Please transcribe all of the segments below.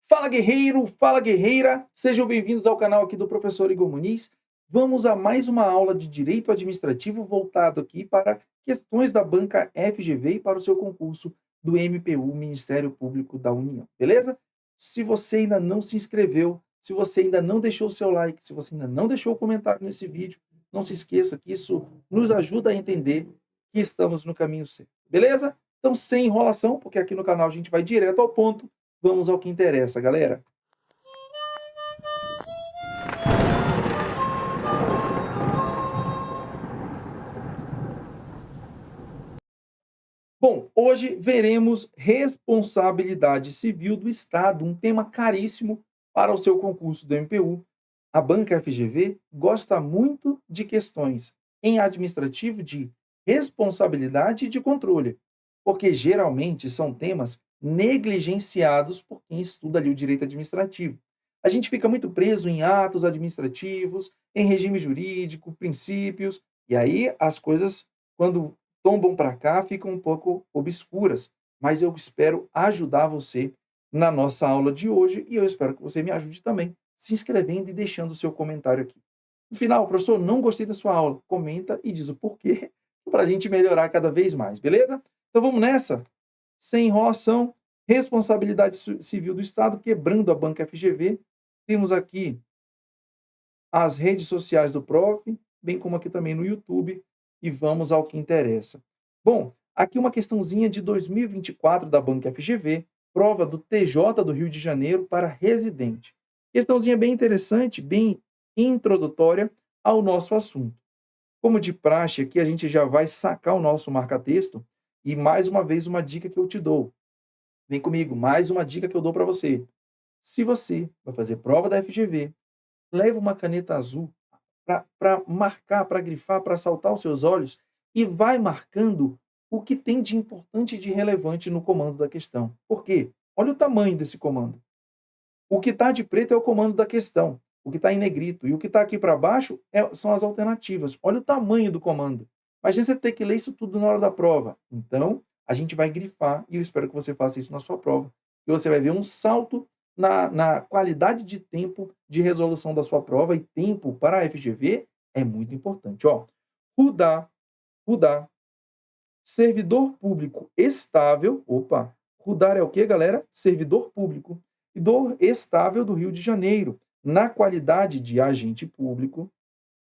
Fala guerreiro, fala guerreira, sejam bem-vindos ao canal aqui do professor Igor Muniz. Vamos a mais uma aula de Direito Administrativo voltado aqui para questões da banca FGV e para o seu concurso do MPU, Ministério Público da União, beleza? Se você ainda não se inscreveu, se você ainda não deixou o seu like, se você ainda não deixou o comentário nesse vídeo, não se esqueça que isso nos ajuda a entender que estamos no caminho certo, beleza? Então, sem enrolação, porque aqui no canal a gente vai direto ao ponto. Vamos ao que interessa, galera. Bom, hoje veremos responsabilidade civil do Estado, um tema caríssimo para o seu concurso do MPU. A banca FGV gosta muito de questões em administrativo de responsabilidade e de controle, porque geralmente são temas negligenciados por quem estuda ali o direito administrativo. A gente fica muito preso em atos administrativos, em regime jurídico, princípios, e aí as coisas, quando tombam para cá, ficam um pouco obscuras. Mas eu espero ajudar você na nossa aula de hoje e eu espero que você me ajude também, se inscrevendo e deixando o seu comentário aqui. No final, professor, não gostei da sua aula. Comenta e diz o porquê, para a gente melhorar cada vez mais, beleza? Então vamos nessa? Sem enrolação, responsabilidade civil do Estado, quebrando a banca FGV. Temos aqui as redes sociais do Prof, bem como aqui também no YouTube, e vamos ao que interessa. Bom, aqui uma questãozinha de 2024 da Banca FGV, prova do TJ do Rio de Janeiro para residente. Questãozinha bem interessante, bem introdutória ao nosso assunto. Como de praxe, aqui a gente já vai sacar o nosso marca-texto e mais uma vez uma dica que eu te dou. Vem comigo, mais uma dica que eu dou para você. Se você vai fazer prova da FGV, leva uma caneta azul para marcar, para grifar, para saltar os seus olhos e vai marcando o que tem de importante e de relevante no comando da questão. Por quê? Olha o tamanho desse comando. O que está de preto é o comando da questão, o que está em negrito, e o que está aqui para baixo são as alternativas. Olha o tamanho do comando. Imagina você ter que ler isso tudo na hora da prova. Então, a gente vai grifar, e eu espero que você faça isso na sua prova, e você vai ver um salto na qualidade de tempo de resolução da sua prova, e tempo para a FGV é muito importante. Ó, RUDA, RUDA, servidor público estável, opa, RUDAR é o quê, galera? Servidor público estável do Rio de Janeiro, na qualidade de agente público.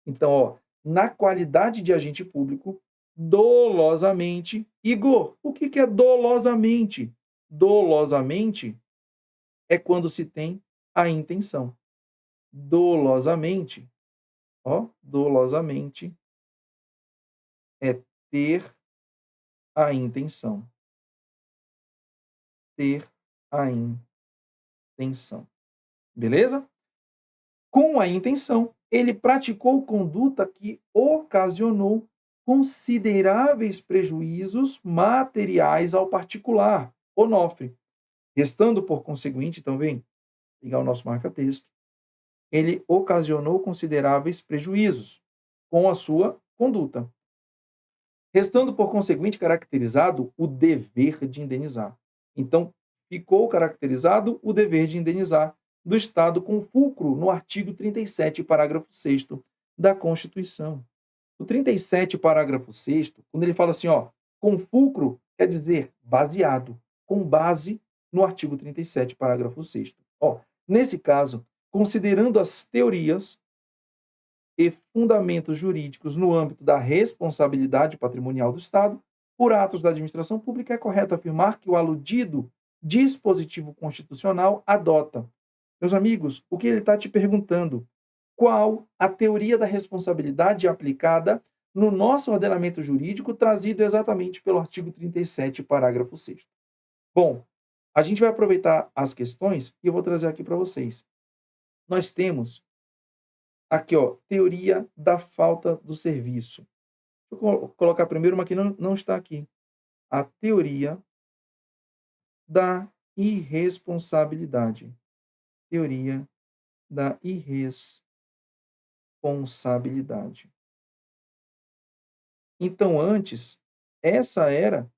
Então, ó, na qualidade de agente público, dolosamente. Igor, o que é dolosamente? Dolosamente é quando se tem a intenção. Dolosamente, ó, dolosamente é ter a intenção. Ter a intenção. Beleza? Com a intenção, ele praticou conduta que ocasionou consideráveis prejuízos materiais ao particular, onofre, restando por conseguinte também, pegar o nosso marca-texto, ele ocasionou consideráveis prejuízos com a sua conduta, restando por conseguinte caracterizado o dever de indenizar. Então, ficou caracterizado o dever de indenizar do Estado com fulcro no artigo 37, parágrafo 6º da Constituição. O 37, parágrafo 6º, quando ele fala assim, ó, com fulcro, quer dizer baseado, com base no artigo 37, parágrafo 6º. Ó, nesse caso, considerando as teorias e fundamentos jurídicos no âmbito da responsabilidade patrimonial do Estado por atos da administração pública, é correto afirmar que o aludido dispositivo constitucional adota. Meus amigos, o que ele está te perguntando? Qual a teoria da responsabilidade aplicada no nosso ordenamento jurídico, trazido exatamente pelo artigo 37, parágrafo 6º? Bom, a gente vai aproveitar as questões e eu vou trazer aqui para vocês. Nós temos aqui, ó, teoria da falta do serviço. Deixa eu colocar primeiro uma que não está aqui. A teoria da irresponsabilidade. Teoria da irresponsabilidade. Então, antes, essa era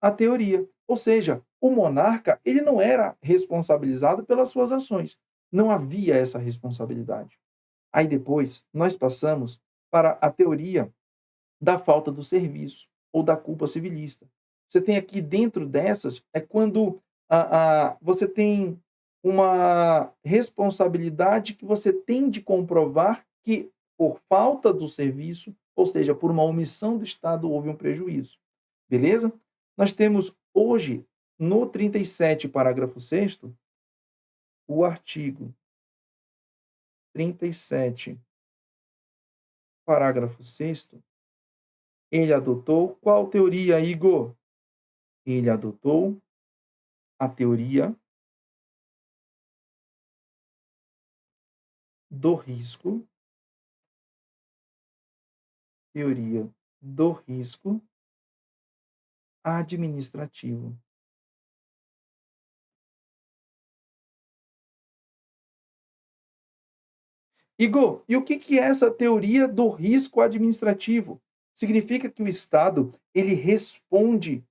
a teoria. Ou seja, o monarca ele não era responsabilizado pelas suas ações. Não havia essa responsabilidade. Aí depois nós passamos para a teoria da falta do serviço ou da culpa civilista. Você tem aqui dentro dessas, é quando você tem uma responsabilidade que você tem de comprovar que, por falta do serviço, ou seja, por uma omissão do Estado, houve um prejuízo. Beleza? Nós temos hoje, no 37, parágrafo 6º, o artigo 37, parágrafo 6º, ele adotou qual teoria, Igor? Ele adotou a teoria do risco, teoria do risco administrativo. Igor, e o que que é essa teoria do risco administrativo? Significa que o Estado, ele responde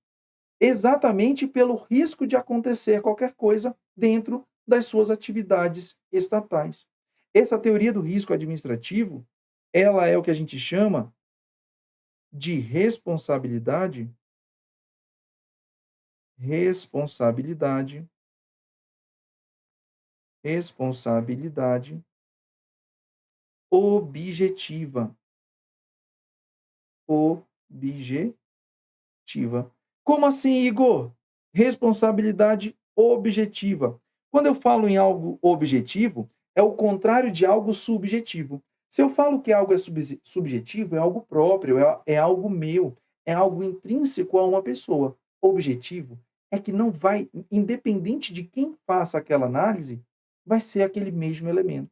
exatamente pelo risco de acontecer qualquer coisa dentro das suas atividades estatais. Essa teoria do risco administrativo, ela é o que a gente chama de responsabilidade, responsabilidade objetiva, objetiva. Como assim, Igor? Responsabilidade objetiva. Quando eu falo em algo objetivo, é o contrário de algo subjetivo. Se eu falo que algo é subjetivo, é algo próprio, é algo meu, é algo intrínseco a uma pessoa. Objetivo é que não vai, independente de quem faça aquela análise, vai ser aquele mesmo elemento.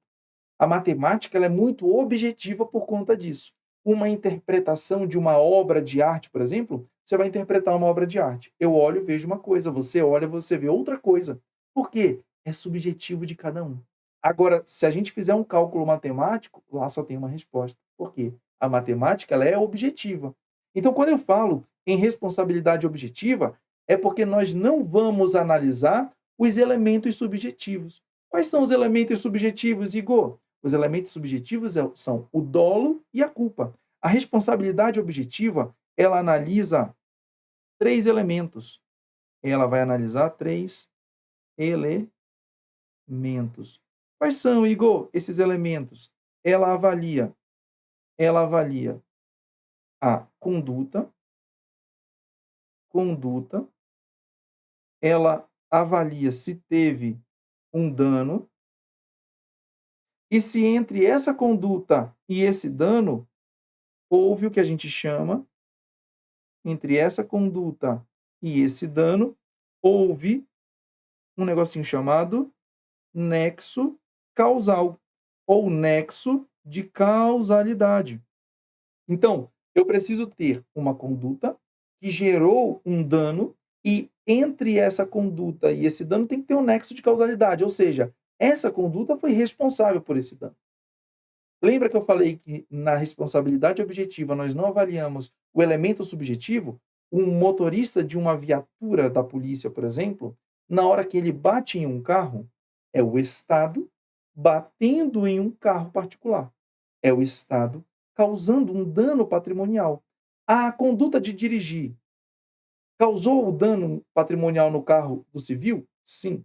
A matemática ela é muito objetiva por conta disso. Uma interpretação de uma obra de arte, por exemplo, você vai interpretar uma obra de arte. Eu olho, vejo uma coisa, você olha, você vê outra coisa. Por quê? É subjetivo de cada um. Agora, se a gente fizer um cálculo matemático, lá só tem uma resposta. Por quê? A matemática ela é objetiva. Então, quando eu falo em responsabilidade objetiva, é porque nós não vamos analisar os elementos subjetivos. Quais são os elementos subjetivos, Igor? Os elementos subjetivos são o dolo e a culpa. A responsabilidade objetiva, ela analisa três elementos. Ela vai analisar três elementos. Quais são, Igor, esses elementos? Ela avalia a conduta, ela avalia se teve um dano, e se entre essa conduta e esse dano houve o que a gente chama, entre essa conduta e esse dano, houve um negocinho chamado nexo causal, ou nexo de causalidade. Então, eu preciso ter uma conduta que gerou um dano e entre essa conduta e esse dano tem que ter um nexo de causalidade, ou seja, essa conduta foi responsável por esse dano. Lembra que eu falei que na responsabilidade objetiva nós não avaliamos o elemento subjetivo? Um motorista de uma viatura da polícia, por exemplo, na hora que ele bate em um carro, é o Estado batendo em um carro particular. É o Estado causando um dano patrimonial. A conduta de dirigir causou o dano patrimonial no carro do civil? Sim.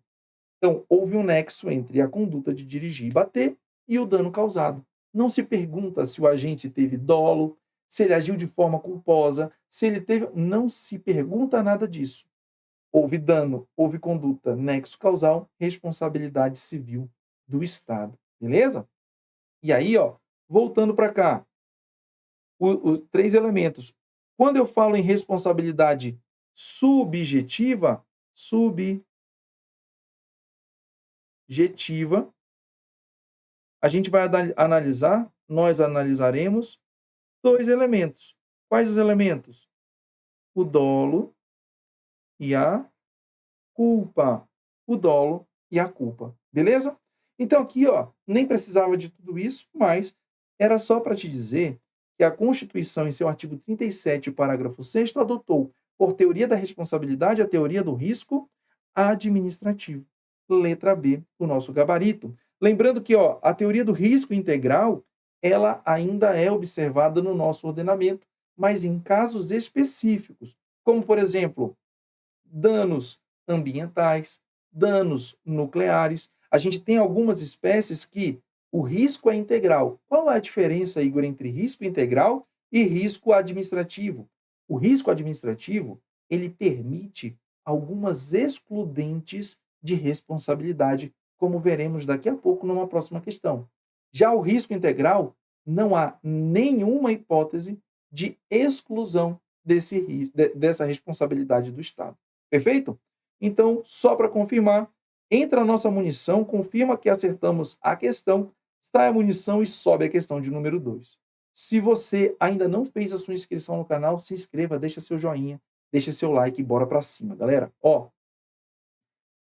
Então, houve um nexo entre a conduta de dirigir e bater e o dano causado. Não se pergunta se o agente teve dolo, se ele agiu de forma culposa, se ele teve. Não se pergunta nada disso. Houve dano, houve conduta, nexo causal, responsabilidade civil do Estado. Beleza? E aí, ó, voltando para cá, os três elementos. Quando eu falo em responsabilidade subjetiva, subjetiva, a gente vai analisar, nós analisaremos dois elementos. Quais os elementos? O dolo e a culpa. O dolo e a culpa. Beleza? Então aqui, ó, nem precisava de tudo isso, mas era só para te dizer que a Constituição, em seu artigo 37, parágrafo 6º, adotou por teoria da responsabilidade, a teoria do risco administrativo. Letra B, o nosso gabarito. Lembrando que, ó, a teoria do risco integral, ela ainda é observada no nosso ordenamento, mas em casos específicos, como, por exemplo, danos ambientais, danos nucleares. A gente tem algumas espécies que o risco é integral. Qual é a diferença, Igor, entre risco integral e risco administrativo? O risco administrativo, ele permite algumas excludentes de responsabilidade, como veremos daqui a pouco numa próxima questão. Já o risco integral, não há nenhuma hipótese de exclusão dessa responsabilidade do Estado. Perfeito? Então, só para confirmar, entra a nossa munição, confirma que acertamos a questão, sai a munição e sobe a questão de número 2. Se você ainda não fez a sua inscrição no canal, se inscreva, deixa seu joinha, deixa seu like e bora para cima, galera. Ó,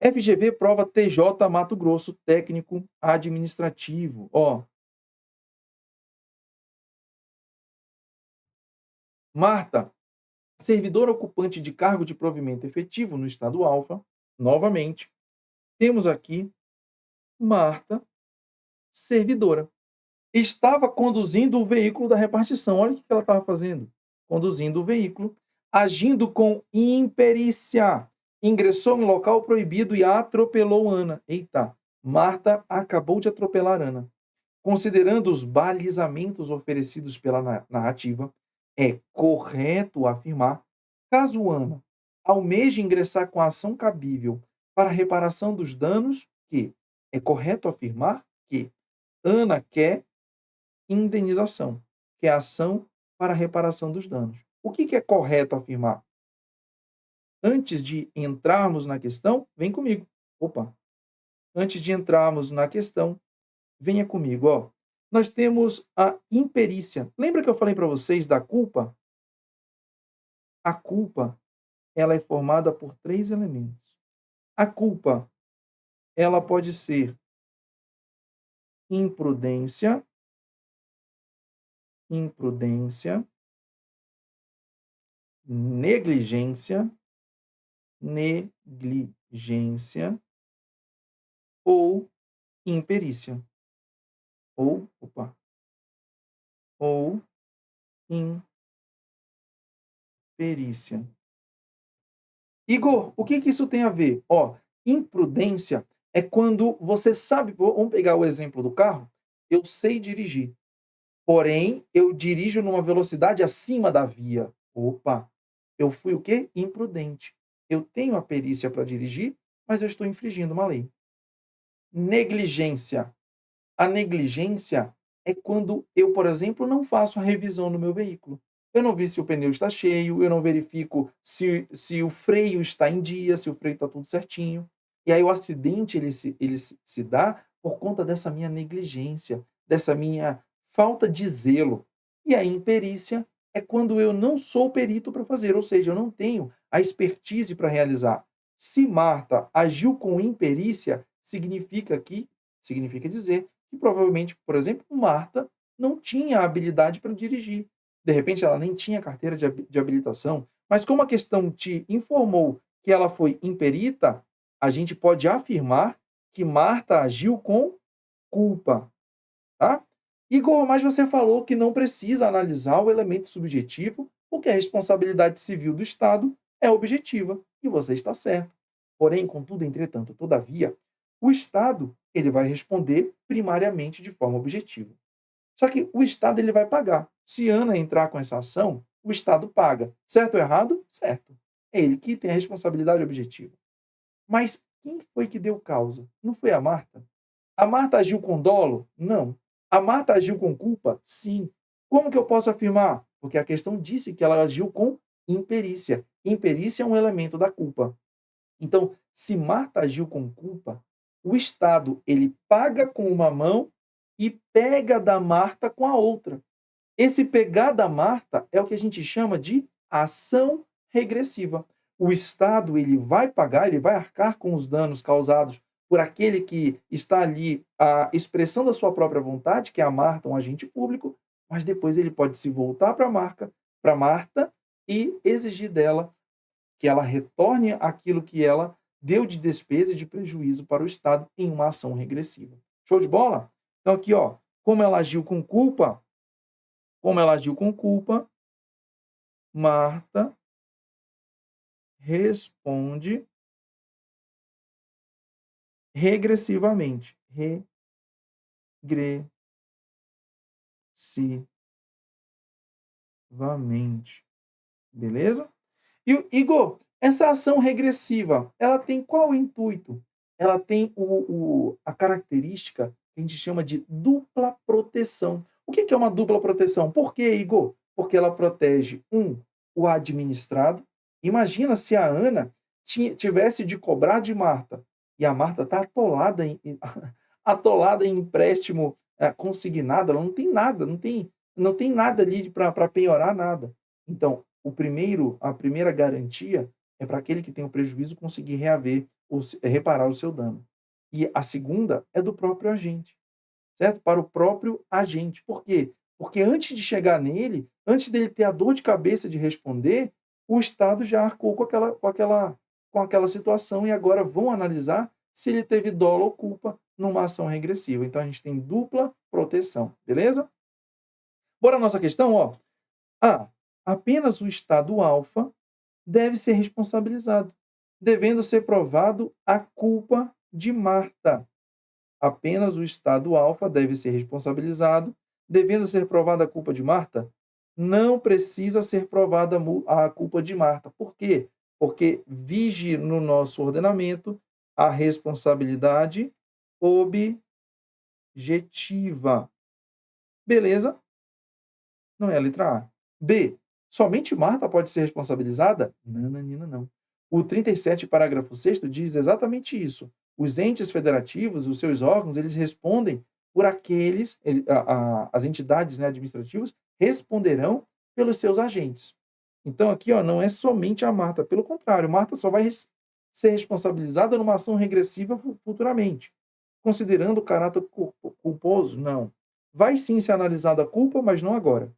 FGV prova TJ Mato Grosso, técnico administrativo. Ó, Marta, servidor ocupante de cargo de provimento efetivo no estado alfa, novamente, temos aqui Marta, servidora. Estava conduzindo o veículo da repartição. Olha o que ela estava fazendo. Conduzindo o veículo, agindo com imperícia. Ingressou em local proibido e atropelou Ana. Eita, Marta acabou de atropelar Ana. Considerando os balizamentos oferecidos pela narrativa, é correto afirmar, caso Ana almeje ingressar com a ação cabível para reparação dos danos, que é correto afirmar que Ana quer indenização, que é ação para reparação dos danos. O que é correto afirmar? Antes de entrarmos na questão, vem comigo. Opa! Antes de entrarmos na questão, venha comigo, ó. Nós temos a imperícia. Lembra que eu falei para vocês da culpa? A culpa, ela é formada por 3 elementos. A culpa, ela pode ser imprudência, negligência, ou imperícia. Ou imperícia. Igor, o que isso tem a ver? Ó, imprudência é quando você sabe, vamos pegar o exemplo do carro, eu sei dirigir, porém eu dirijo numa velocidade acima da via. Opa, eu fui o quê? Imprudente. Eu tenho a perícia para dirigir, mas eu estou infringindo uma lei. Negligência. A negligência é quando eu, por exemplo, não faço a revisão no meu veículo. Eu não vi se o pneu está cheio, eu não verifico se o freio está em dia, se o freio está tudo certinho. E aí o acidente ele se dá por conta dessa minha negligência, dessa minha falta de zelo. E a imperícia é quando eu não sou perito para fazer, ou seja, eu não tenho a expertise para realizar. Se Marta agiu com imperícia, significa dizer que provavelmente, por exemplo, Marta não tinha habilidade para dirigir. De repente, ela nem tinha carteira de habilitação. Mas como a questão te informou que ela foi imperita, a gente pode afirmar que Marta agiu com culpa, tá? Igor, mas você falou que não precisa analisar o elemento subjetivo, porque a responsabilidade civil do Estado é objetiva, e você está certo. Porém, contudo, entretanto, todavia, o Estado ele vai responder primariamente de forma objetiva. Só que o Estado ele vai pagar. Se Ana entrar com essa ação, o Estado paga. Certo ou errado? Certo. É ele que tem a responsabilidade objetiva. Mas quem foi que deu causa? Não foi a Marta? A Marta agiu com dolo? Não. A Marta agiu com culpa? Sim. Como que eu posso afirmar? Porque a questão disse que ela agiu com imperícia. Imperícia é um elemento da culpa. Então, se Marta agiu com culpa, o Estado ele paga com uma mão e pega da Marta com a outra. Esse pegar da Marta é o que a gente chama de ação regressiva. O Estado ele vai pagar, ele vai arcar com os danos causados por aquele que está ali expressando a sua própria vontade, que é a Marta, um agente público, mas depois ele pode se voltar para a Marta e exigir dela que ela retorne aquilo que ela deu de despesa e de prejuízo para o Estado em uma ação regressiva. Show de bola? Então aqui, ó, como ela agiu com culpa, Marta responde regressivamente. Regressivamente. Beleza? E, Igor, essa ação regressiva, ela tem qual intuito? Ela tem a característica que a gente chama de dupla proteção. O que é uma dupla proteção? Por quê, Igor? Porque ela protege, o administrado. Imagina se a Ana tivesse de cobrar de Marta, e a Marta está atolada atolada em empréstimo consignado, ela não tem nada, não tem nada ali para penhorar nada. Então, a primeira garantia é para aquele que tem o prejuízo conseguir reaver, ou reparar o seu dano. E a segunda é do próprio agente, certo? Para o próprio agente. Por quê? Porque antes de chegar nele, antes dele ter a dor de cabeça de responder, o Estado já arcou com aquela situação e agora vão analisar se ele teve dolo ou culpa numa ação regressiva. Então a gente tem dupla proteção, beleza? Bora à nossa questão, ó. Apenas o Estado alfa deve ser responsabilizado, devendo ser provado a culpa de Marta. Apenas o Estado alfa deve ser responsabilizado, devendo ser provada a culpa de Marta. Não precisa ser provada a culpa de Marta. Por quê? Porque vige no nosso ordenamento a responsabilidade objetiva. Beleza? Não é a letra A. B. Somente Marta pode ser responsabilizada? Nananina, não. O 37, parágrafo 6º, diz exatamente isso. Os entes federativos, os seus órgãos, eles respondem por aqueles, as entidades, né, administrativas responderão pelos seus agentes. Então, aqui, ó, não é somente a Marta. Pelo contrário, Marta só vai ser responsabilizada numa ação regressiva futuramente. Considerando o caráter culposo? Não. Vai sim ser analisada a culpa, mas não agora.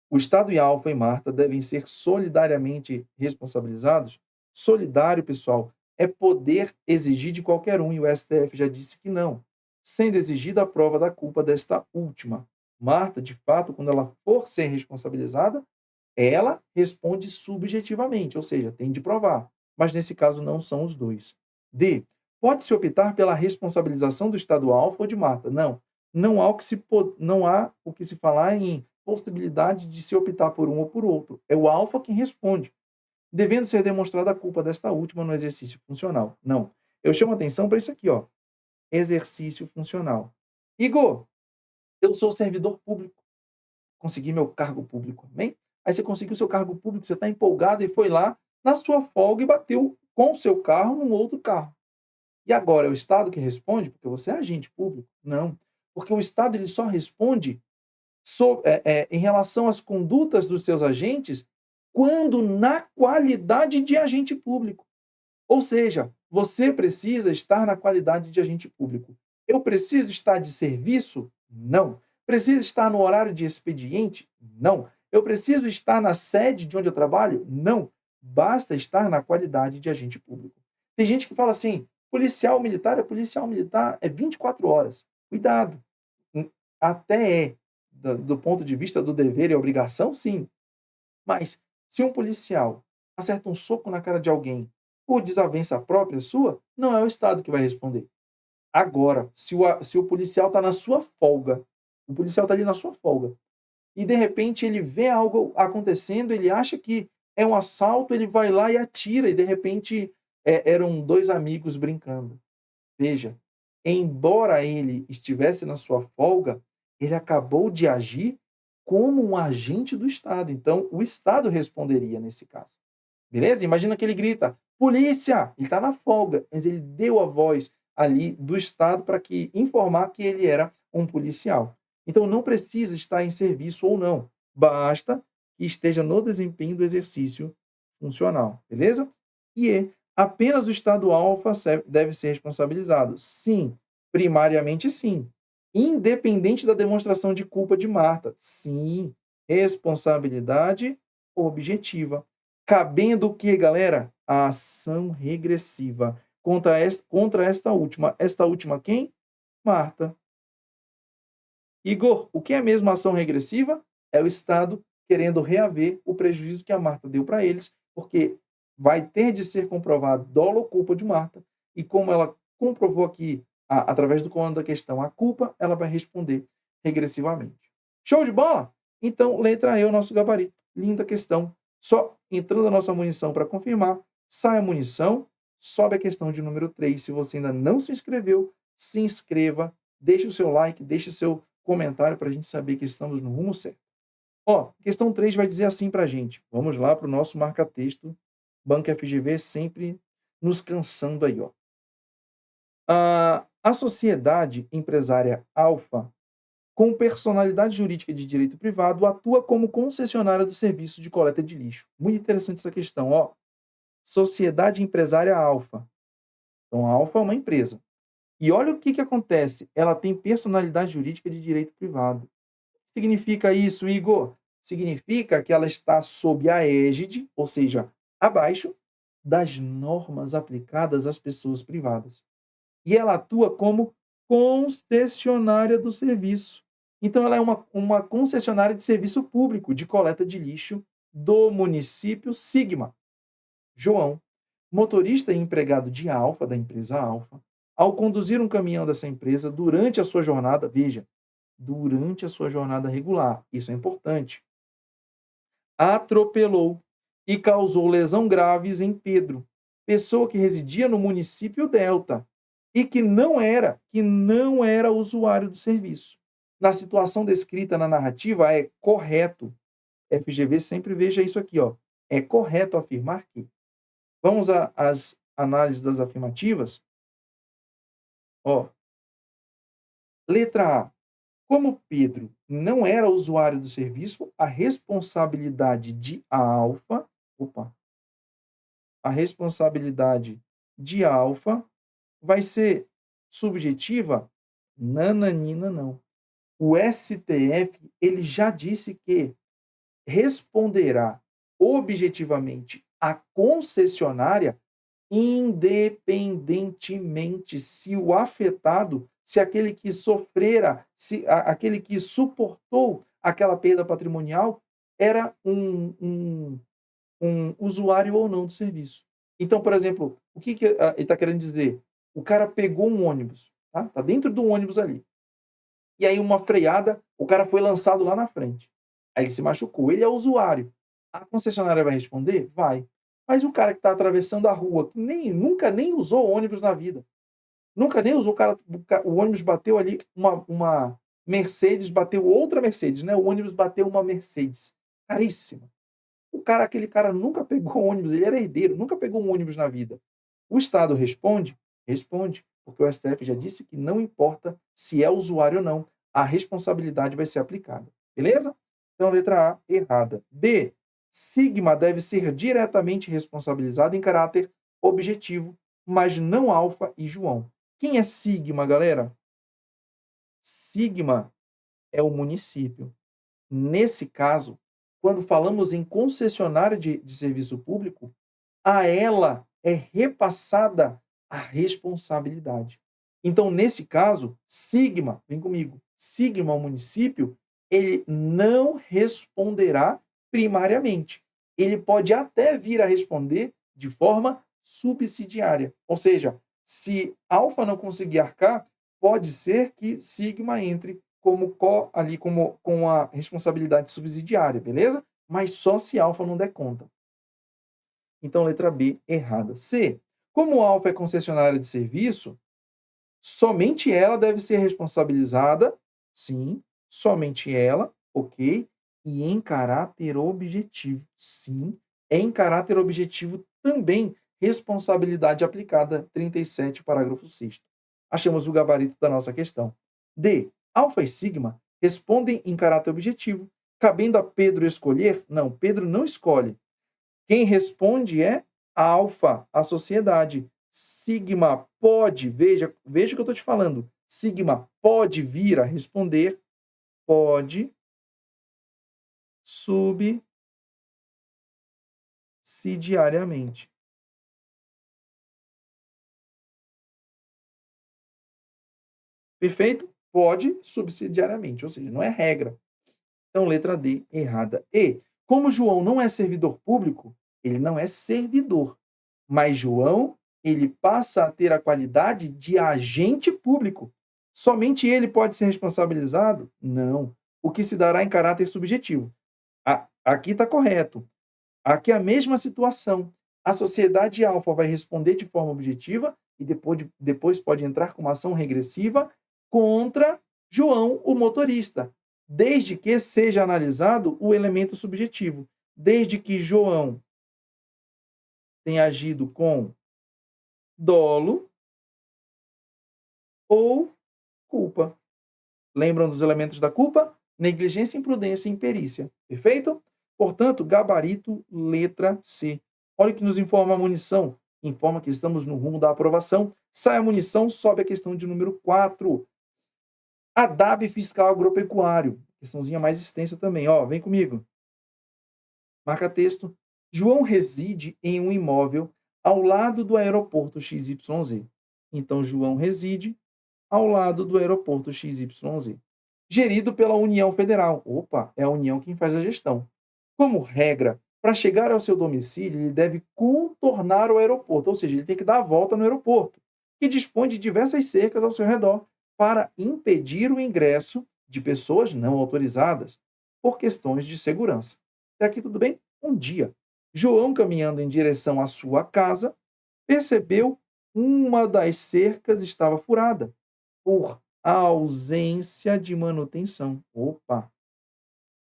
O Estado e a Alfa e Marta devem ser solidariamente responsabilizados. Solidário, pessoal, é poder exigir de qualquer um, e o STF já disse que não, sendo exigida a prova da culpa desta última. Marta, de fato, quando ela for ser responsabilizada, ela responde subjetivamente, ou seja, tem de provar. Mas nesse caso não são os dois. D. Pode-se optar pela responsabilização do Estado alfa ou de Marta. Não. Não há o que se falar em possibilidade de se optar por um ou por outro. É o alfa quem responde, devendo ser demonstrada a culpa desta última no exercício funcional. Não. Eu chamo atenção para isso aqui, ó. Exercício funcional. Igor, eu sou servidor público. Consegui meu cargo público, amém? Aí você conseguiu seu cargo público, você está empolgado e foi lá na sua folga e bateu com o seu carro num outro carro. E agora é o Estado que responde, porque você é agente público? Não. Porque o Estado ele só responde em relação às condutas dos seus agentes quando na qualidade de agente público. Ou seja, você precisa estar na qualidade de agente público. Eu preciso estar de serviço? Não. Preciso estar no horário de expediente? Não. Eu preciso estar na sede de onde eu trabalho? Não. Basta estar na qualidade de agente público. Tem gente que fala assim: policial militar é 24 horas. Cuidado. Até é, do ponto de vista do dever e obrigação, sim. Mas se um policial acerta um soco na cara de alguém por desavença própria sua, não é o Estado que vai responder. Agora, se o policial está na sua folga, o policial está ali na sua folga, e de repente ele vê algo acontecendo, ele acha que é um assalto, ele vai lá e atira, e de repente eram dois amigos brincando. Veja, embora ele estivesse na sua folga, ele acabou de agir como um agente do Estado. Então, o Estado responderia nesse caso. Beleza? Imagina que ele grita: polícia! Ele está na folga, mas ele deu a voz ali do Estado para que informar que ele era um policial. Então, não precisa estar em serviço ou não. Basta que esteja no desempenho do exercício funcional. Beleza? E apenas o Estado alfa deve ser responsabilizado. Sim, primariamente sim. Independente da demonstração de culpa de Marta. Sim, responsabilidade objetiva. cabendo o que, galera? A ação regressiva. Contra esta última quem? Marta. Igor, o que é mesmo ação regressiva? É o Estado querendo reaver o prejuízo que a Marta deu para eles, porque vai ter de ser comprovado dolo ou culpa de Marta, e como ela comprovou aqui, através do comando da questão, a culpa, ela vai responder regressivamente. Show de bola? Então, letra E, o nosso gabarito. Linda questão. Só entrando a nossa munição para confirmar, sai a munição, sobe a questão de número 3. Se você ainda não se inscreveu, se inscreva, deixe o seu like, deixe o seu comentário para a gente saber que estamos no rumo certo. Ó, questão 3 vai dizer assim para a gente. Vamos lá para o nosso marca-texto. Banco FGV sempre nos cansando aí, ó. A sociedade empresária Alfa, com personalidade jurídica de direito privado, atua como concessionária do serviço de coleta de lixo. Muito interessante essa questão, ó. Sociedade empresária Alfa. Então, a Alfa é uma empresa. E olha o que acontece. Ela tem personalidade jurídica de direito privado. Significa isso, Igor? Significa que ela está sob a égide, ou seja, abaixo das normas aplicadas às pessoas privadas. E ela atua como concessionária do serviço. Então, ela é uma concessionária de serviço público de coleta de lixo do município Sigma. João, motorista e empregado de Alfa, da empresa Alfa, ao conduzir um caminhão dessa empresa durante a sua jornada, veja, durante a sua jornada regular, isso é importante, atropelou e causou lesão graves em Pedro, pessoa que residia no município Delta e que não era usuário do serviço. Na situação descrita na narrativa, é correto, FGV sempre veja isso aqui, ó, é correto afirmar que. Vamos às análises das afirmativas? Ó, letra A. Como Pedro não era usuário do serviço, a responsabilidade de Alfa, opa, a responsabilidade de Alfa vai ser subjetiva? Nananina, não. O STF, ele já disse que responderá objetivamente a concessionária independentemente se o afetado, se aquele que sofrera, se aquele que suportou aquela perda patrimonial era um usuário ou não do serviço. Então, por exemplo, o que ele está querendo dizer? O cara pegou um ônibus, tá dentro do ônibus ali. E aí uma freada, o cara foi lançado lá na frente. Aí ele se machucou. Ele é usuário. A concessionária vai responder? Vai. Mas o cara que está atravessando a rua, que nunca nem usou ônibus na vida, nunca nem usou, o ônibus bateu ali, uma Mercedes bateu outra Mercedes, né? O ônibus bateu uma Mercedes, caríssima. Aquele cara nunca pegou ônibus, ele era herdeiro, nunca pegou um ônibus na vida. O Estado responde? Responde, porque o STF já disse que não importa se é usuário ou não, a responsabilidade vai ser aplicada. Beleza? Então, letra A, errada. B, Sigma deve ser diretamente responsabilizado em caráter objetivo, mas não Alfa e João. Quem é Sigma, galera? Sigma é o município. Nesse caso, quando falamos em concessionária de serviço público, a ela é repassada a responsabilidade. Então, nesse caso, Sigma, vem comigo, Sigma, o município, ele não responderá primariamente. Ele pode até vir a responder de forma subsidiária. Ou seja, se Alfa não conseguir arcar, pode ser que Sigma entre ali como com a responsabilidade subsidiária, beleza? Mas só se Alfa não der conta. Então, letra B, errada. C. Como Alfa é concessionária de serviço, somente ela deve ser responsabilizada, sim, somente ela, ok, e em caráter objetivo, sim, em caráter objetivo também, responsabilidade aplicada, 37, parágrafo 6º. Achamos o gabarito da nossa questão. D. Alfa e sigma respondem em caráter objetivo, cabendo a Pedro escolher? Não, Pedro não escolhe. Quem responde é a alfa, a sociedade. Sigma pode, veja o que eu estou te falando. Sigma pode vir a responder, pode subsidiariamente. Perfeito? Pode subsidiariamente, ou seja, não é regra. Então, letra D, errada. E, como João não é servidor público, ele não é servidor. Mas João, ele passa a ter a qualidade de agente público. Somente ele pode ser responsabilizado? Não. O que se dará em caráter subjetivo. Aqui está correto. Aqui é a mesma situação. A sociedade alfa vai responder de forma objetiva e depois pode entrar com uma ação regressiva contra João, o motorista, desde que seja analisado o elemento subjetivo, desde que João tenha agido com dolo ou culpa. Lembram dos elementos da culpa? Negligência, imprudência e imperícia. Perfeito? Portanto, gabarito, letra C. Olha o que nos informa a munição. Informa que estamos no rumo da aprovação. Sai a munição, sobe a questão de número 4. ADAB fiscal agropecuário. Questãozinha mais extensa também. Ó, vem comigo. Marca texto. João reside em um imóvel ao lado do aeroporto XYZ. Então, João reside ao lado do aeroporto XYZ. Gerido pela União Federal. Opa, é a União quem faz a gestão. Como regra, para chegar ao seu domicílio, ele deve contornar o aeroporto, ou seja, ele tem que dar a volta no aeroporto, que dispõe de diversas cercas ao seu redor para impedir o ingresso de pessoas não autorizadas por questões de segurança. Até aqui tudo bem? Um dia, João, caminhando em direção à sua casa, percebeu uma das cercas estava furada por ausência de manutenção. Opa!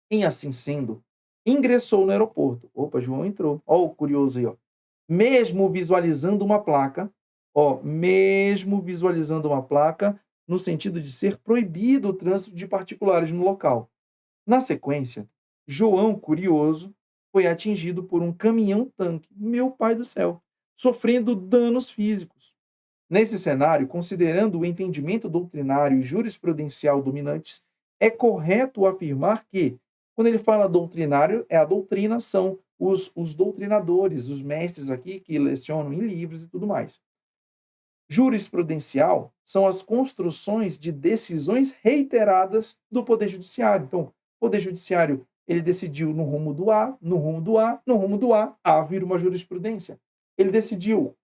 Em assim sendo, ingressou no aeroporto. Opa, João entrou. Ó, o curioso aí, ó. Mesmo visualizando uma placa, ó, mesmo visualizando uma placa no sentido de ser proibido o trânsito de particulares no local. Na sequência, João, curioso, foi atingido por um caminhão-tanque. Meu pai do céu! Sofrendo danos físicos. Nesse cenário, considerando o entendimento doutrinário e jurisprudencial dominantes, é correto afirmar que, quando ele fala doutrinário, é a doutrina, são os doutrinadores, os mestres aqui que lecionam em livros e tudo mais. Jurisprudencial são as construções de decisões reiteradas do Poder Judiciário. Então, o Poder Judiciário, ele decidiu no rumo do A, no rumo do A, no rumo do A vira uma jurisprudência. Ele decidiu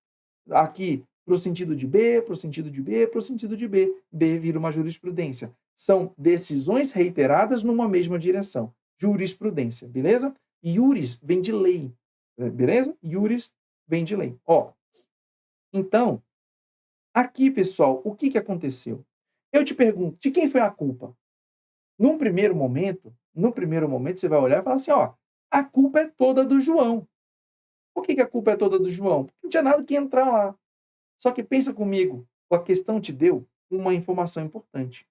aqui para o sentido de B, para o sentido de B, para o sentido de B. B vira uma jurisprudência. São decisões reiteradas numa mesma direção. Jurisprudência, beleza? Iuris vem de lei, beleza? Iuris vem de lei. Ó, então, aqui, pessoal, o que aconteceu? Eu te pergunto, de quem foi a culpa? No primeiro momento, você vai olhar e falar assim, ó, a culpa é toda do João. Por que a culpa é toda do João? Porque não tinha nada que entrar lá. Só que pensa comigo, a questão te deu uma informação importante,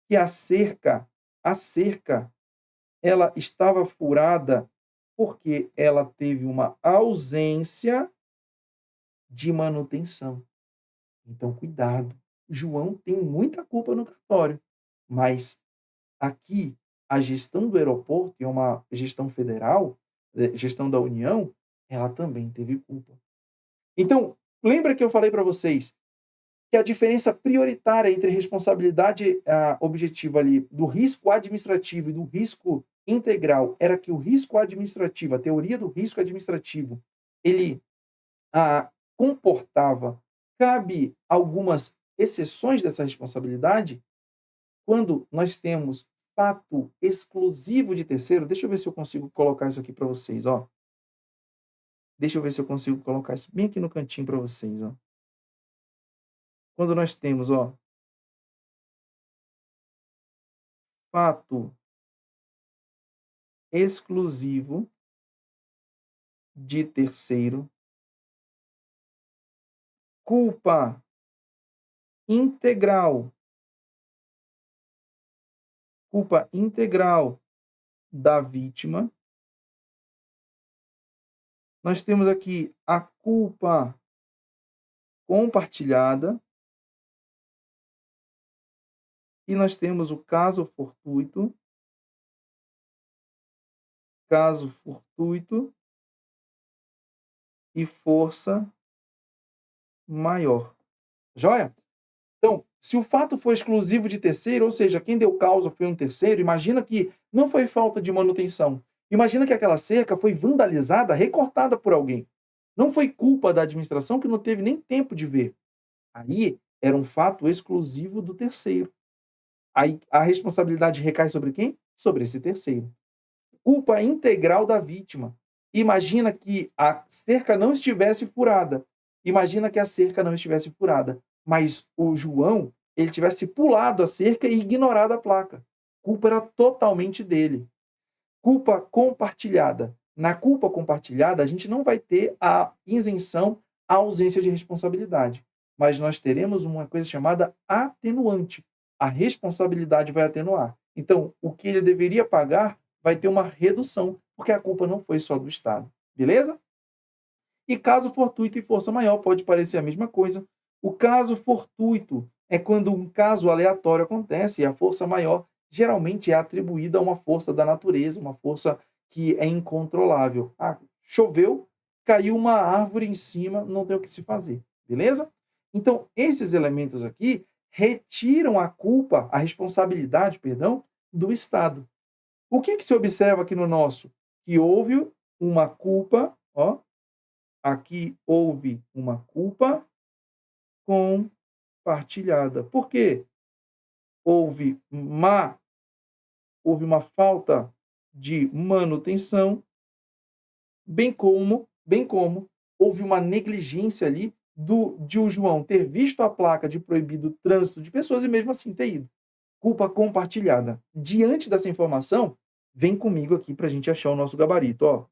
que a cerca, ela estava furada porque ela teve uma ausência de manutenção. Então, cuidado. João tem muita culpa no cartório, mas aqui a gestão do aeroporto, que é uma gestão federal, gestão da União, ela também teve culpa. Então, lembra que eu falei para vocês que a diferença prioritária entre responsabilidade objetiva ali do risco administrativo e do risco integral era que o risco administrativo, a teoria do risco administrativo, ele comportava, cabe algumas exceções dessa responsabilidade, quando nós temos fato exclusivo de terceiro, deixa eu ver se eu consigo colocar isso aqui para vocês, ó. Deixa eu ver se eu consigo colocar isso bem aqui no cantinho para vocês, ó. Quando nós temos, ó, fato exclusivo de terceiro, culpa integral, culpa integral da vítima. Nós temos aqui a culpa compartilhada e nós temos o caso fortuito e força maior. Joia? Então, se o fato for exclusivo de terceiro, ou seja, quem deu causa foi um terceiro, imagina que não foi falta de manutenção. Imagina que aquela cerca foi vandalizada, recortada por alguém. Não foi culpa da administração que não teve nem tempo de ver. Aí era um fato exclusivo do terceiro. Aí a responsabilidade recai sobre quem? Sobre esse terceiro. Culpa integral da vítima. Imagina que a cerca não estivesse furada. Imagina que a cerca não estivesse furada, mas o João, ele tivesse pulado a cerca e ignorado a placa. A culpa era totalmente dele. Culpa compartilhada. Na culpa compartilhada, a gente não vai ter a isenção, a ausência de responsabilidade, mas nós teremos uma coisa chamada atenuante. A responsabilidade vai atenuar. Então, o que ele deveria pagar vai ter uma redução, porque a culpa não foi só do Estado. Beleza? E caso fortuito e força maior pode parecer a mesma coisa. O caso fortuito é quando um caso aleatório acontece e a força maior geralmente é atribuída a uma força da natureza, uma força que é incontrolável. Ah, choveu, caiu uma árvore em cima, não tem o que se fazer. Beleza? Então, esses elementos aqui retiram a culpa, a responsabilidade, perdão, do Estado. O que, que se observa aqui no nosso? Que houve uma culpa, ó, aqui houve uma culpa compartilhada. Por quê? Houve houve uma falta de manutenção, bem como houve uma negligência ali de o João ter visto a placa de proibido trânsito de pessoas e mesmo assim ter ido. Culpa compartilhada. Diante dessa informação, vem comigo aqui para a gente achar o nosso gabarito. Ó.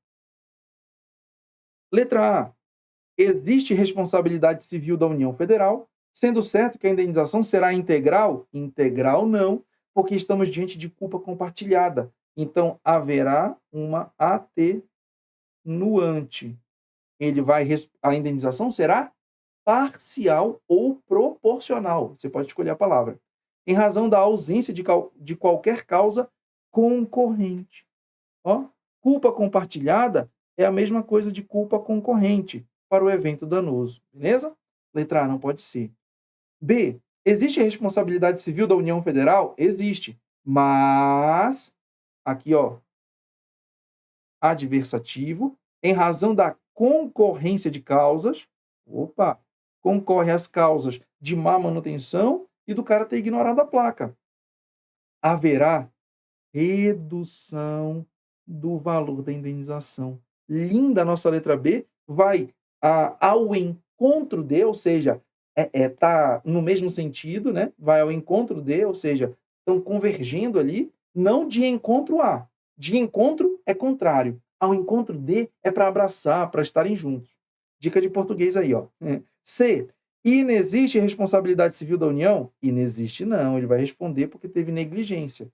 Letra A. Existe responsabilidade civil da União Federal, sendo certo que a indenização será integral? Integral não, porque estamos diante de culpa compartilhada. Então, haverá uma atenuante. A indenização será parcial ou proporcional. Você pode escolher a palavra. Em razão da ausência de qualquer causa concorrente. Ó, culpa compartilhada é a mesma coisa de culpa concorrente para o evento danoso, beleza? Letra A não pode ser. B. Existe responsabilidade civil da União Federal? Existe. Mas, aqui, ó, adversativo, em razão da concorrência de causas, opa, concorre às causas de má manutenção e do cara ter ignorado a placa. Haverá redução do valor da indenização. Linda a nossa letra B, vai ao encontro de, ou seja, tá no mesmo sentido, né? Vai ao encontro de, ou seja, estão convergendo ali, não de encontro a. De encontro é contrário. Ao encontro de é para abraçar, para estarem juntos. Dica de português aí, ó. C. Inexiste responsabilidade civil da União? Inexiste não, ele vai responder porque teve negligência.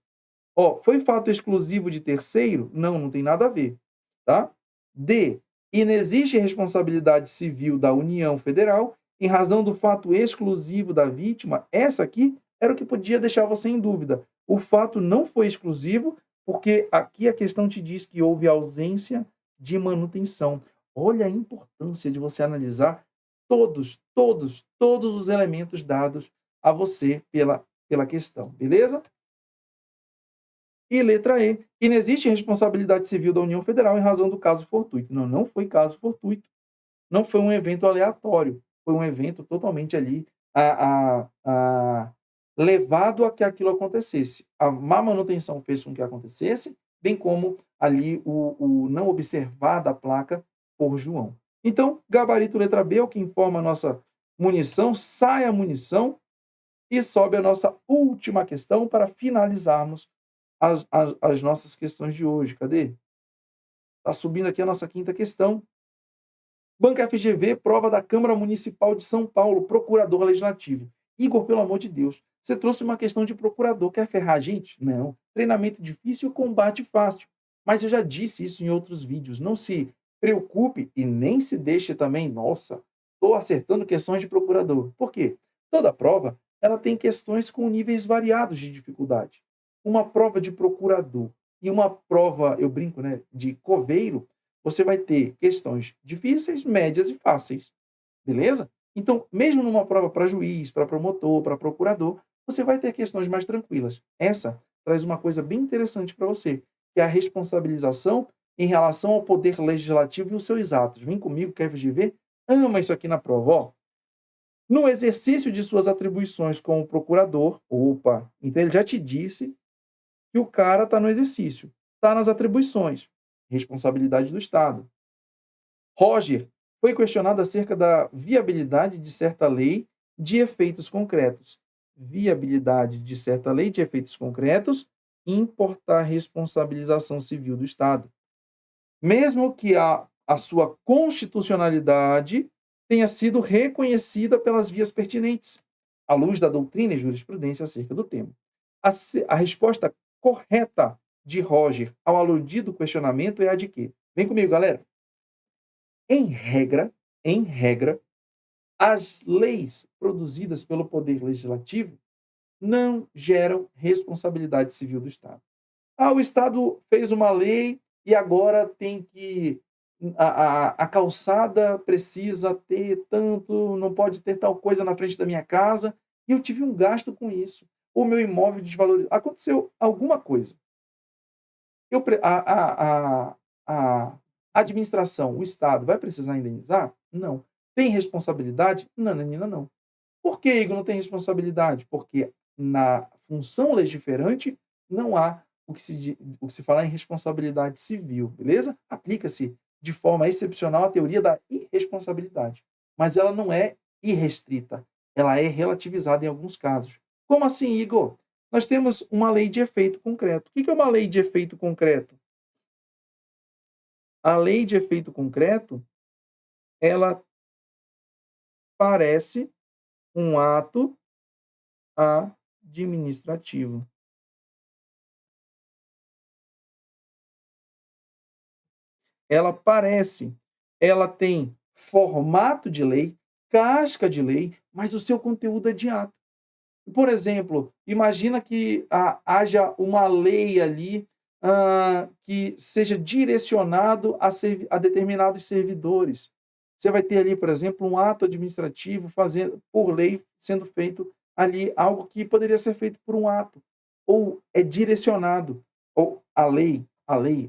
Ó, foi fato exclusivo de terceiro? Não, não tem nada a ver, tá? D. Inexiste responsabilidade civil da União Federal em razão do fato exclusivo da vítima. Essa aqui era o que podia deixar você em dúvida. O fato não foi exclusivo, porque aqui a questão te diz que houve ausência de manutenção. Olha a importância de você analisar todos os elementos dados a você pela questão, beleza? E letra E. Inexiste responsabilidade civil da União Federal em razão do caso fortuito. Não, não foi caso fortuito. Não foi um evento aleatório. Foi um evento totalmente ali levado a que aquilo acontecesse. A má manutenção fez com que acontecesse, bem como ali o não observar da placa por João. Então, gabarito letra B é o que informa a nossa munição, sai a munição e sobe a nossa última questão para finalizarmos as nossas questões de hoje. Cadê? Está subindo aqui a nossa quinta questão. Banca FGV, prova da Câmara Municipal de São Paulo, procurador legislativo. Igor, pelo amor de Deus, você trouxe uma questão de procurador. Quer ferrar a gente? Não. Treinamento difícil, combate fácil. Mas eu já disse isso em outros vídeos. Não se preocupe e nem se deixe também, nossa, estou acertando questões de procurador. Por quê? Toda prova ela tem questões com níveis variados de dificuldade. Uma prova de procurador e uma prova, eu brinco, né, de coveiro, você vai ter questões difíceis, médias e fáceis, beleza? Então, mesmo numa prova para juiz, para promotor, para procurador, você vai ter questões mais tranquilas. Essa traz uma coisa bem interessante para você, que é a responsabilização em relação ao poder legislativo e os seus atos. Vem comigo, que a FGV ama isso aqui na prova, ó. No exercício de suas atribuições como procurador, opa, então ele já te disse que o cara está no exercício, está nas atribuições, responsabilidade do Estado. Roger foi questionado acerca da viabilidade de certa lei de efeitos concretos. Viabilidade de certa lei de efeitos concretos, importar responsabilização civil do Estado. Mesmo que a sua constitucionalidade tenha sido reconhecida pelas vias pertinentes, à luz da doutrina e jurisprudência acerca do tema. A resposta correta de Roger ao aludido questionamento é a de quê? Vem comigo, galera. Em regra, as leis produzidas pelo Poder Legislativo não geram responsabilidade civil do Estado. Ah, o Estado fez uma lei e agora tem que. A calçada precisa ter tanto, não pode ter tal coisa na frente da minha casa, e eu tive um gasto com isso. O meu imóvel desvalorizou. Aconteceu alguma coisa. Eu, a administração, o Estado, vai precisar indenizar? Não. Tem responsabilidade? Não, Nanina, não. Por que, Igor, não tem responsabilidade? Porque na função legiferante não há o que se fala em responsabilidade civil, beleza? Aplica-se de forma excepcional a teoria da irresponsabilidade, mas ela não é irrestrita, ela é relativizada em alguns casos. Como assim, Igor? Nós temos uma lei de efeito concreto. O que é uma lei de efeito concreto? A lei de efeito concreto, ela parece um ato administrativo. Ela parece, ela tem formato de lei, casca de lei, mas o seu conteúdo é de ato. Por exemplo, imagina que haja uma lei ali que seja direcionado a determinados servidores. Você vai ter ali, por exemplo, um ato administrativo fazendo, por lei, sendo feito ali algo que poderia ser feito por um ato, ou é direcionado, ou a lei,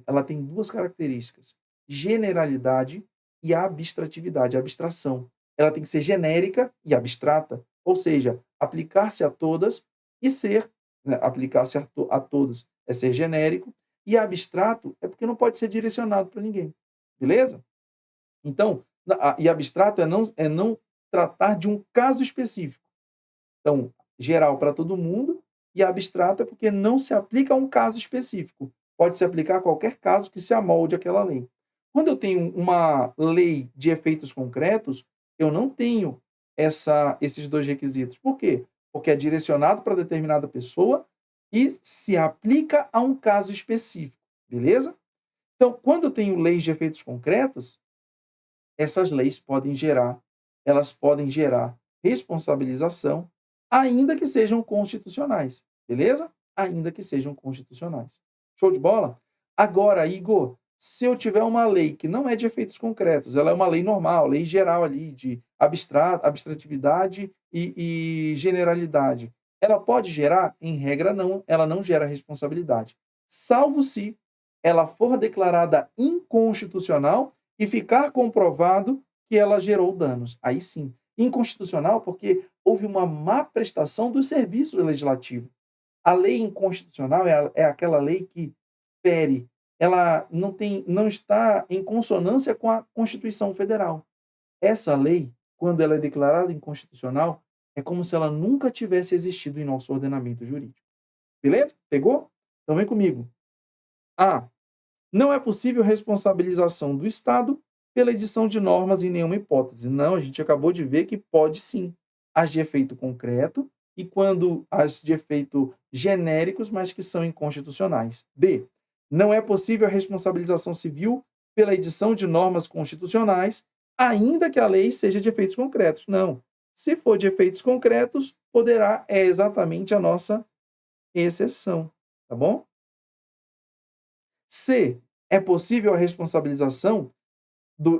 ela tem duas características: generalidade e abstratividade, abstração. Ela tem que ser genérica e abstrata, ou seja, aplicar-se a todas e ser, né, aplicar-se a todos é ser genérico, e abstrato é porque não pode ser direcionado para ninguém. Beleza? Então, e abstrato é não tratar de um caso específico. Então, geral para todo mundo, e abstrato é porque não se aplica a um caso específico. Pode se aplicar a qualquer caso que se amolde àquela lei. Quando eu tenho uma lei de efeitos concretos, eu não tenho esses dois requisitos. Por quê? Porque é direcionado para determinada pessoa e se aplica a um caso específico. Beleza? Então, quando eu tenho leis de efeitos concretos, essas leis podem gerar responsabilização, ainda que sejam constitucionais, beleza? Ainda que sejam constitucionais. Show de bola? Agora, Igor, se eu tiver uma lei que não é de efeitos concretos, ela é uma lei normal, lei geral ali, de abstratividade e generalidade, ela pode gerar? Em regra, não, ela não gera responsabilidade, salvo se ela for declarada inconstitucional e ficar comprovado que ela gerou danos. Aí sim. Inconstitucional porque houve uma má prestação do serviço legislativo. A lei inconstitucional é aquela lei que fere, ela não está em consonância com a Constituição Federal. Essa lei, quando ela é declarada inconstitucional, é como se ela nunca tivesse existido em nosso ordenamento jurídico. Beleza? Pegou? Então vem comigo. A. Não é possível responsabilização do Estado pela edição de normas em nenhuma hipótese. Não, a gente acabou de ver que pode sim. As de efeito concreto e quando as de efeito genéricos, mas que são inconstitucionais. B. Não é possível a responsabilização civil pela edição de normas constitucionais, ainda que a lei seja de efeitos concretos. Não. Se for de efeitos concretos, poderá, é exatamente a nossa exceção. Tá bom? C. É possível a responsabilização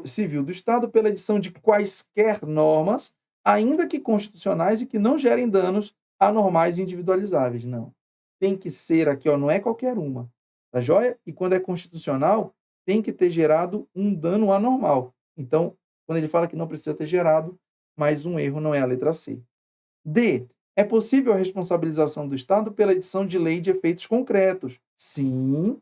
civil do Estado pela edição de quaisquer normas, ainda que constitucionais e que não gerem danos anormais individualizáveis. Não. Tem que ser aqui, ó, não é qualquer uma. Tá joia? E quando é constitucional, tem que ter gerado um dano anormal. Então, quando ele fala que não precisa ter gerado, mas um erro não é a letra C. D. É possível a responsabilização do Estado pela edição de lei de efeitos concretos? Sim,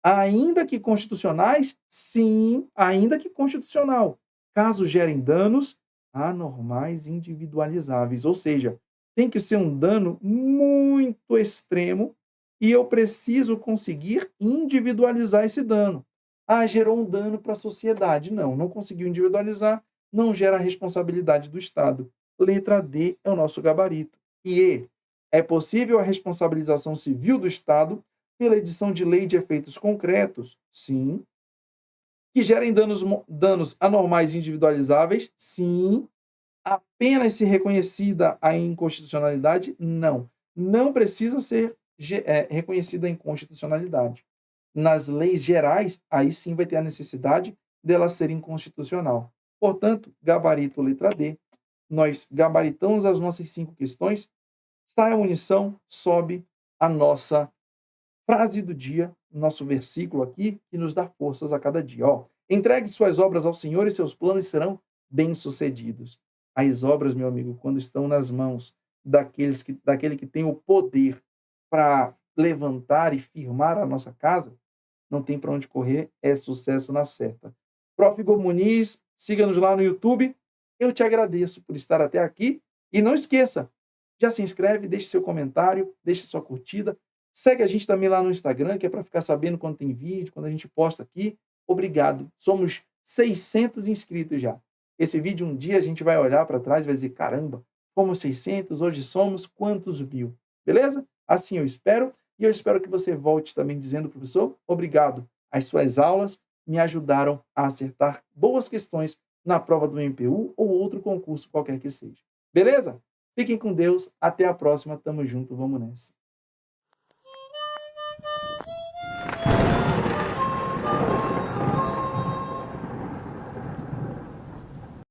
ainda que constitucionais? Sim, ainda que constitucional. Caso gerem danos anormais individualizáveis, ou seja, tem que ser um dano muito extremo e eu preciso conseguir individualizar esse dano. Ah, gerou um dano para a sociedade. Não, não conseguiu individualizar, não gera a responsabilidade do Estado. Letra D é o nosso gabarito. E E. É possível a responsabilização civil do Estado pela edição de lei de efeitos concretos? Sim. Que gerem danos anormais individualizáveis? Sim. Apenas se reconhecida a inconstitucionalidade? Não. Não precisa ser reconhecida a inconstitucionalidade. Nas leis gerais, aí sim vai ter a necessidade dela ser inconstitucional. Portanto, gabarito letra D. Nós gabaritamos as nossas 5 questões, sai a munição, sobe a nossa frase do dia, nosso versículo aqui, que nos dá forças a cada dia. Ó, entregue suas obras ao Senhor e seus planos serão bem-sucedidos. As obras, meu amigo, quando estão nas mãos daquele que tem o poder para levantar e firmar a nossa casa, não tem para onde correr, é sucesso na certa. Prof. Igor Muniz, siga-nos lá no YouTube. Eu te agradeço por estar até aqui e não esqueça, já se inscreve, deixe seu comentário, deixe sua curtida, segue a gente também lá no Instagram, que é para ficar sabendo quando tem vídeo, quando a gente posta aqui. Obrigado. Somos 600 inscritos já. Esse vídeo um dia a gente vai olhar para trás e vai dizer, caramba, fomos 600, hoje somos quantos mil? Beleza? Assim eu espero. E eu espero que você volte também dizendo, professor, obrigado. As suas aulas me ajudaram a acertar boas questões na prova do MPU ou outro concurso qualquer que seja. Beleza? Fiquem com Deus. Até a próxima. Tamo junto. Vamos nessa.